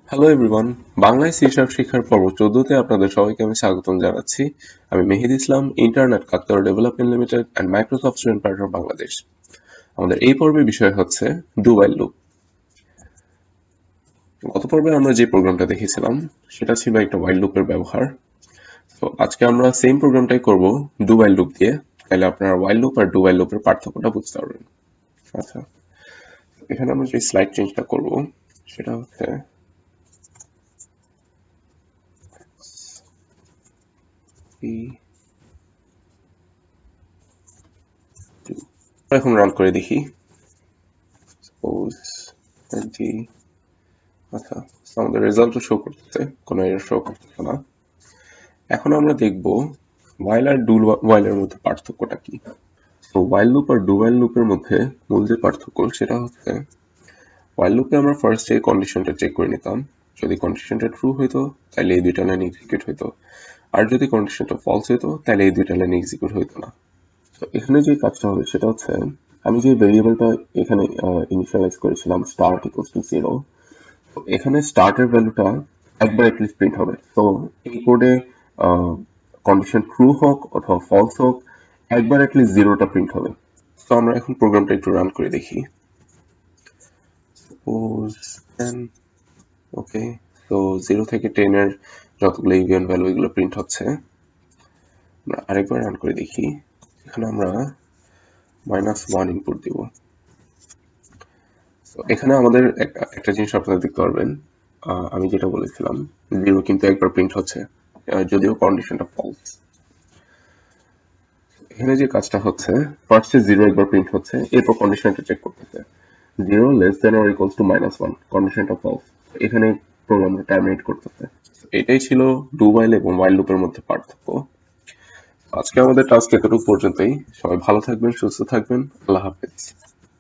Hello everyone, বাংলায় C sharp শিক্ষার পর্ব 14 তে আপনাদের সবাইকে আমি স্বাগতম জানাচ্ছি। আমি Mehed Islam, internet Kaktarua development limited and Microsoft student partner Bangladesh. আমাদের এই পর্বের বিষয় হচ্ছে ডু হোয়াইল লুপ। গত পর্বে আমরা যে প্রোগ্রামটা দেখেছিলাম সেটা ছিল একটা হোয়াইল লুপের ব্যবহার। তো আজকে আমরা সেম প্রোগ্রামটাই করব ডু হোয়াইল লুপ দিয়ে। তাহলে আপনারা হোয়াইল লুপ আর ডু হোয়াইল লুপের পার্থক্যটা বুঝতে পারবেন। আচ্ছা, এখানে আমরা যে স্লাইড চেঞ্জটা করব সেটা হচ্ছে এখন রান করে দেখি। সাপোজ 20। আচ্ছা, আমাদের রেজাল্টও শো করতেছে, কোনো এরর শো করতেছে না। এখন আমরা দেখব while আর do while এর মধ্যে পার্থক্যটা কি। তো while loop R do while loop এর মধ্যে মূল যে পার্থক্য সেটা হচ্ছে while loop এ আমরা ফার্স্ট এই কন্ডিশনটা চেক করে নিতাম। যদি কন্ডিশনটা ট্রু হইতো তাহলে এই দুইটা লাইন এক্সিকিউট হইতো, আর যদি কন্ডিশনটা ফলস হইতো তাহলে এই দুইটা লাইন এক্সিকিউট হইতো না। তো এখানে যে কাজটা হবে সেটা হচ্ছে আমি যে ভেরিয়েবলটা এখানে ইনিশিয়ালাইজ করেছিলাম স্টার্ট ইকুয়ালস টু 0, এখানে স্টার্টের ভ্যালুটা একবার অ্যাটলিস্ট প্রিন্ট হবে। তো এই কোডে কন্ডিশন ট্রু হোক অথবা ফলস হোক, একবার অ্যাটলিস্ট জিরোটা প্রিন্ট হবে। তো আমরা এখন প্রোগ্রামটা একটু রান করে দেখি। সাপোজ 10। ওকে, তো 0 থেকে 10 এর যতগুলো ইভেন ভ্যালু এগুলো প্রিন্ট হচ্ছে। আমরা আরেকবার রান করে দেখি। এখানে আমরা -1 ইনপুট দিব। তো এখানে আমাদের একটা জিনিস আপনারা দেখতে পারবেন, আমি যেটা বলেছিলাম 0 কিন্তু একবার প্রিন্ট হচ্ছে, যদিও কন্ডিশনটা ফলস। এখানে যে কাজটা হচ্ছে ফার্স্টে 0 একবার প্রিন্ট হচ্ছে, এরপর কন্ডিশনটা চেক করতেছে 0 less than or equals to -1, কন্ডিশনটা ফলস। এখানে প্রোগ্রামটা টার্মিনেট করতেছে। এটাই ছিল ডু হোয়াইল এবং হোয়াইল লুপের মধ্যে পার্থক্য। আজকে আমাদের টাস্ক এতটুকু পর্যন্তই। সবাই ভালো থাকবেন, সুস্থ থাকবেন। আল্লাহ হাফেজ।